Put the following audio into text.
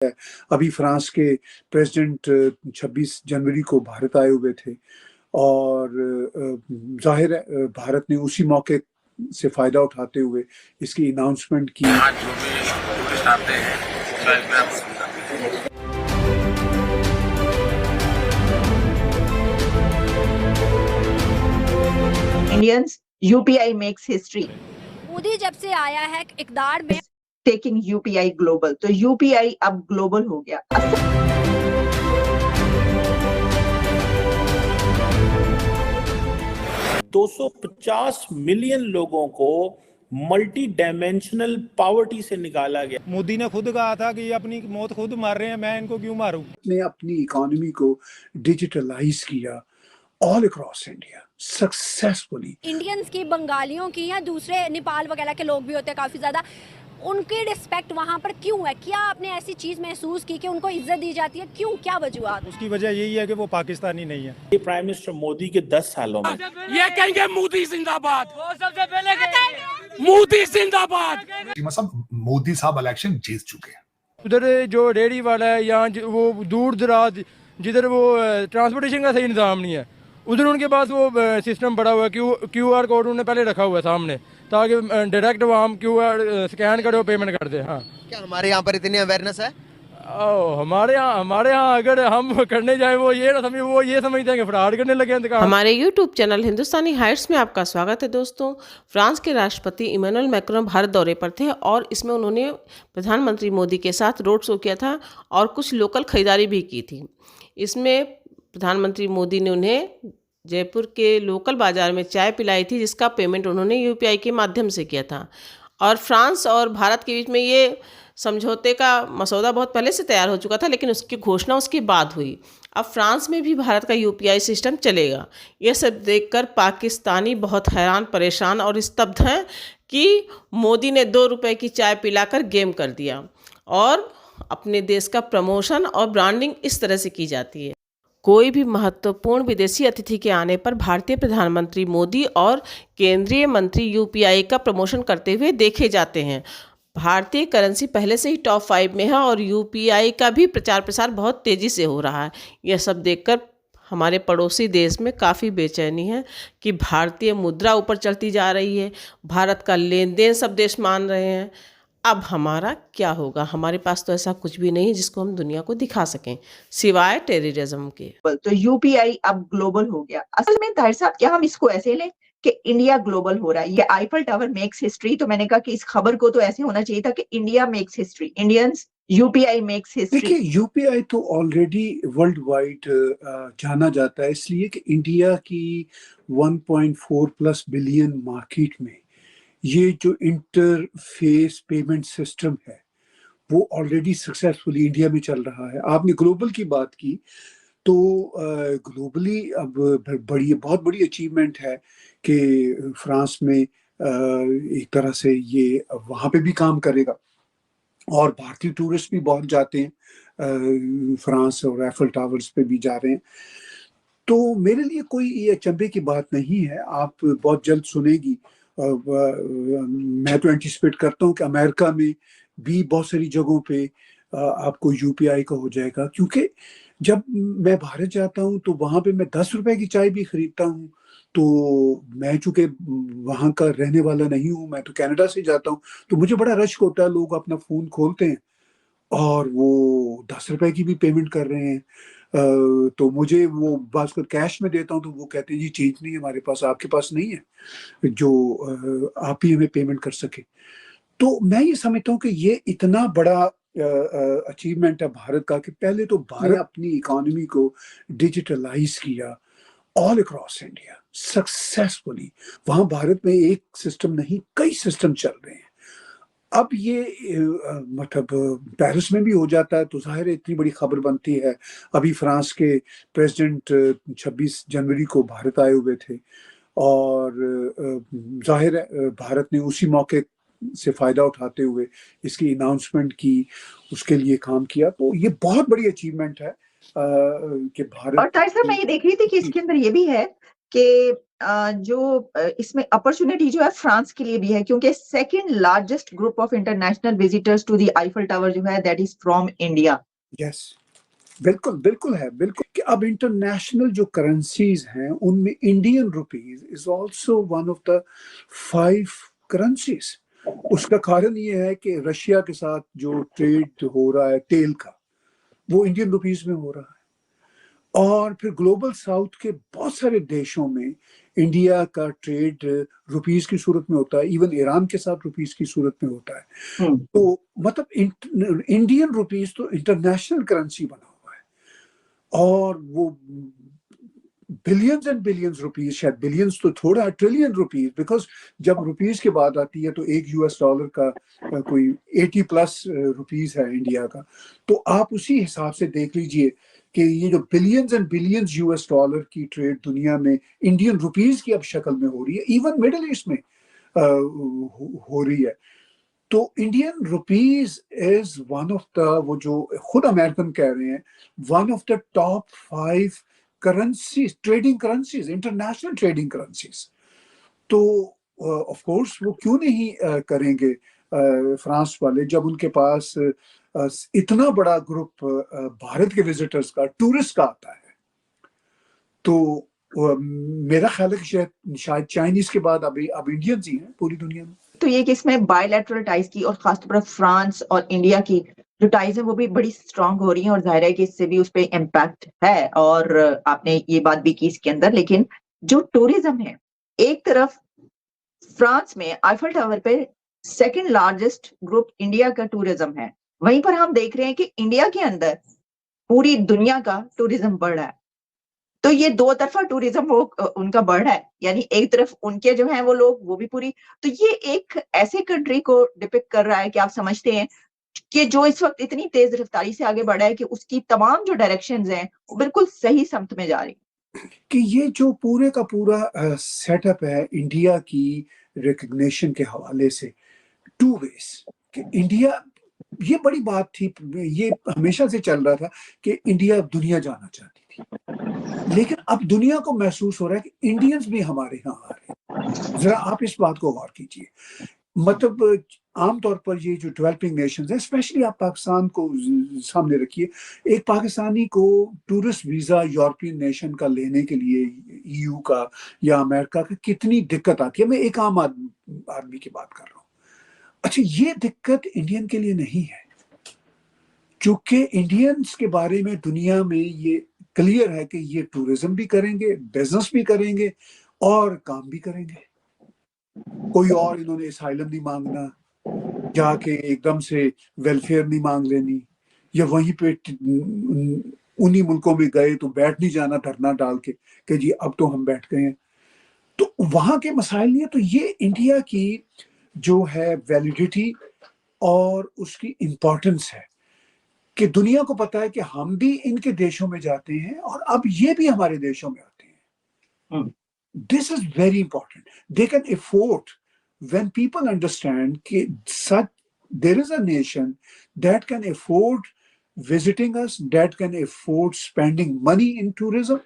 अभी फ्रांस के प्रेसिडेंट 26 जनवरी को भारत आए हुए थे और जाहिर है भारत ने उसी मौके से फायदा उठाते हुए इसकी अनाउंसमेंट की। आज जो भी टूरिस्ट आते हैं उसका इसमें आपको सुविधा मिलेगी। Indians, UPI makes history. Modi जब से आया है इक़्तिदार में Taking UPI global. तो UPI अब ग्लोबल हो गया। 250 मिलियन लोगों को मल्टी डायमेंशनल पॉवर्टी से निकाला गया। मोदी ने खुद कहा था कि ये अपनी मौत खुद मार रहे हैं, मैं इनको क्यों मारूं। ने अपनी इकोनॉमी को डिजिटलाइज किया all across India successfully. Indians की, बंगालियों की या दूसरे नेपाल वगैरह के लोग भी होते हैं काफी ज्यादा, उनकी रिस्पेक्ट वहाँ पर क्यों है? क्या आपने ऐसी चीज महसूस की कि उनको इज्जत दी जाती है? क्यों, क्या वजूहत? उसकी वजह यही है कि वो पाकिस्तानी नहीं है। ये प्राइम मिनिस्टर मोदी के 10 सालों में ये कहेंगे मोदी जिंदाबाद, वो सबसे पहले मोदी जिंदाबाद। मतलब मोदी साहब इलेक्शन जीत चुके हैं। उधर जो रेडी वाला है या वो दूर दराज जिधर वो ट्रांसपोर्टेशन का सही निज़ाम नहीं है, उधर उनके पास वो सिस्टम बड़ा हुआ है, QR कोड उन्होंने पहले रखा हुआ है सामने, ताकि डायरेक्ट वो हम QR स्कैन करे और पेमेंट कर दे। हाँ, क्या हमारे यहाँ पर इतनी अवेयरनेस है? हमारे यहाँ अगर हम करने जाए वो ये समझते हैं कि फ्रॉड करने लगे हैं। हमारे YouTube चैनल हिंदुस्तानी हाइट्स में आपका स्वागत है। दोस्तों, फ्रांस के राष्ट्रपति इमैनुअल मैक्रोन भारत दौरे पर थे और इसमें उन्होंने प्रधानमंत्री मोदी के साथ रोड शो किया था और कुछ लोकल खरीदारी भी की थी। इसमें प्रधानमंत्री मोदी ने उन्हें जयपुर के लोकल बाज़ार में चाय पिलाई थी, जिसका पेमेंट उन्होंने UPI के माध्यम से किया था। और फ्रांस और भारत के बीच में ये समझौते का मसौदा बहुत पहले से तैयार हो चुका था, लेकिन उसकी घोषणा उसके बाद हुई। अब फ्रांस में भी भारत का UPI सिस्टम चलेगा। ये सब देखकर पाकिस्तानी बहुत हैरान, परेशान और स्तब्ध हैं कि मोदी ने 2 रुपए की चाय पिलाकर गेम कर दिया और अपने देश का प्रमोशन और ब्रांडिंग इस तरह से की जाती है। कोई भी महत्वपूर्ण विदेशी अतिथि के आने पर भारतीय प्रधानमंत्री मोदी और केंद्रीय मंत्री UPI का प्रमोशन करते हुए देखे जाते हैं। भारतीय करेंसी पहले से ही टॉप 5 में है और UPI का भी प्रचार प्रसार बहुत तेज़ी से हो रहा है। यह सब देखकर हमारे पड़ोसी देश में काफ़ी बेचैनी है कि भारतीय मुद्रा ऊपर चलती जा रही है, भारत का लेन देन सब देश मान रहे हैं। अब हमारा क्या होगा? हमारे पास तो ऐसा कुछ भी नहीं जिसको हम दुनिया को दिखा सकें सिवाय टेररिज्म के। तो UPI अब ग्लोबल हो गया। असल में ताहिर साहब, क्या हम इसको ऐसे लें कि इंडिया ग्लोबल हो रहा है? ये आईफल टावर मेक्स हिस्ट्री, तो मैंने कहा कि इस खबर को तो ऐसे होना चाहिए था कि India makes history, Indians UPI makes history. देखिए, UPI तो ऑलरेडी वर्ल्ड वाइड जाना जाता है, इसलिए कि इंडिया की 1.4+ बिलियन मार्केट में ये जो इंटरफेस पेमेंट सिस्टम है वो ऑलरेडी सक्सेसफुली इंडिया में चल रहा है। आपने ग्लोबल की बात की, तो ग्लोबली अब बहुत बड़ी अचीवमेंट है कि फ्रांस में एक तरह से ये वहाँ पे भी काम करेगा और भारतीय टूरिस्ट भी बहुत जाते हैं फ्रांस, और एफल टावर्स पे भी जा रहे हैं। तो मेरे लिए कोई ये अचंभे की बात नहीं है। आप बहुत जल्द सुनेगी, मैं तो एंटिसिपेट करता हूँ कि अमेरिका में भी बहुत सारी जगहों पे आपको UPI का हो जाएगा, क्योंकि जब मैं भारत जाता हूँ तो वहाँ पे मैं 10 रुपए की चाय भी खरीदता हूँ। तो मैं चूंकि वहाँ का रहने वाला नहीं हूँ, मैं तो कनाडा से जाता हूँ, तो मुझे बड़ा रश होता है। लोग अपना फ़ोन खोलते हैं और वो 10 रुपए की भी पेमेंट कर रहे हैं। तो मुझे वो बात कर कैश में देता हूँ तो वो कहते हैं जी चेंज नहीं है हमारे पास, आपके पास नहीं है जो आप ही हमें पेमेंट कर सके। तो मैं ये समझता हूँ कि ये इतना बड़ा अचीवमेंट है भारत का कि पहले तो भारत अपनी इकोनॉमी को डिजिटलाइज किया ऑल अक्रॉस इंडिया सक्सेसफुली। वहाँ भारत में एक सिस्टम नहीं, कई सिस्टम चल रहे हैं। अब ये मतलब पेरिस में भी हो जाता है तो जाहिर है इतनी बड़ी खबर बनती है। अभी फ्रांस के प्रेसिडेंट 26 जनवरी को भारत आए हुए थे और जाहिर है भारत ने उसी मौके से फायदा उठाते हुए इसकी अनाउंसमेंट की, उसके लिए काम किया। तो ये बहुत बड़ी अचीवमेंट है कि भारत। और ताहिर साहब, मैं ये देख रही थी कि इसके अंदर ये भी है کہ جو اس میں اپرچونٹی جو ہے فرانس کے لیے بھی ہے کیونکہ second largest group of international visitors to the Eiffel Tower جو ہے that is from India. Yes بالکل بالکل ہے بالکل کہ اب انٹرنیشنل جو کرنسیز ہیں ان میں Indian rupees is also one of the 5 currencies. اس کا کارن یہ ہے کہ رشیا کے ساتھ جو ٹریڈ ہو رہا ہے تیل کا وہ انڈین روپیز میں ہو رہا ہے, اور پھر گلوبل ساؤتھ کے بہت سارے دیشوں میں انڈیا کا ٹریڈ روپیز کی صورت میں ہوتا ہے, ایون ایران کے ساتھ روپیز کی صورت میں ہوتا ہے. تو مطلب انڈین روپیز تو انٹرنیشنل کرنسی بنا ہوا ہے, اور وہ بلینز اینڈ بلینز روپیز, شاید بلینز تو تھوڑا ہے, ٹریلین روپیز, بیکاز جب روپیز کی بات آتی ہے تو ایک $1 کا کوئی 80+ روپیز ہے انڈیا کا. تو آپ اسی حساب سے دیکھ لیجئے کہ یہ جو بلینز اینڈ بلینز $US کی ٹریڈ دنیا میں انڈین روپیز کی اب شکل میں ہو رہی ہے, ایون مڈل ایسٹ میں ہو رہی ہے. تو Indian rupees is one of دا, وہ جو خود امریکن کہہ رہے ہیں, one of the top 5 currencies, trading currencies, international trading currencies. تو آف کورس وہ کیوں نہیں کریں گے فرانس والے, جب ان کے پاس اتنا بڑا گروپ بھارت کے وزٹرز کا, ٹورسٹ کا آتا ہے. تو میرا خیال ہے کہ شاید چائنیز کے بعد اب انڈینز ہی ہیں پوری دنیا میں. تو یہ کہ اس میں بائی لیٹرل ٹائز کی اور خاص طور پر فرانس اور انڈیا کی جو ٹائز ہیں وہ بھی بڑی اسٹرانگ ہو رہی ہیں, اور ظاہر ہے کہ اس سے بھی اس پہ امپیکٹ ہے, اور آپ نے یہ بات بھی کی اس کے اندر. لیکن جو ٹوریزم ہے, ایک طرف فرانس میں آئیفل ٹاور پہ سیکنڈ لارجسٹ گروپ انڈیا کا ٹوریزم ہے, وہیں پر ہم دیکھ رہے ہیں کہ انڈیا کے اندر پوری دنیا کا ٹوریزم بڑھ رہا ہے. تو یہ دو طرفہ ٹوریزم وہ ان کا بڑھ رہا ہے, یعنی ایک طرف ان کے جو ہیں وہ لوگ وہ بھی پوری, تو یہ ایک ایسے کنٹری کو ڈپکٹ کر رہا ہے کہ آپ سمجھتے ہیں کہ جو اس وقت اتنی تیز رفتاری سے آگے بڑھا ہے کہ اس کی تمام جو ڈائریکشنز ہیں وہ بالکل صحیح سمت میں جا رہی ہیں. کہ یہ جو پورے کا پورا سیٹ اپ ہے انڈیا کی ریکگنیشن کے حوالے سے, 2 ways کہ انڈیا, یہ بڑی بات تھی, یہ ہمیشہ سے چل رہا تھا کہ انڈیا دنیا جانا چاہتی تھی, لیکن اب دنیا کو محسوس ہو رہا ہے کہ انڈینز بھی ہمارے ہاں آ رہے ہیں. ذرا آپ اس بات کو غور کیجئے. مطلب عام طور پر یہ جو ڈیولپنگ نیشنز ہیں, اسپیشلی آپ پاکستان کو سامنے رکھیے, ایک پاکستانی کو ٹورسٹ ویزا یورپین نیشن کا لینے کے لیے, EU کا یا امریکہ کا, کتنی دقت آتی ہے. میں ایک عام آدمی کی بات کر رہا ہوں. اچھا, یہ دقت انڈین کے لیے نہیں ہے, چونکہ انڈینز کے بارے میں دنیا میں یہ کلیئر ہے کہ یہ ٹورزم بھی کریں گے, بزنس بھی کریں گے, اور کام بھی کریں گے. کوئی اور انہوں نے اسائلم نہیں مانگنا, جا کے ایک دم سے ویلفیئر نہیں مانگ لینی, یا وہیں پہ انہی ملکوں میں گئے تو بیٹھ نہیں جانا دھرنا ڈال کے کہ جی اب تو ہم بیٹھ گئے ہیں. تو وہاں کے مسائل نہیں ہے. تو یہ انڈیا کی جو ہے ویلیڈیٹی اور اس کی امپورٹنس ہے کہ دنیا کو پتا ہے کہ ہم بھی ان کے دیشوں میں جاتے ہیں اور اب یہ بھی ہمارے دیشوں میں آتے ہیں. This is very important. They can afford, when people understand that there is a nation that can afford visiting us, that can afford spending money in tourism,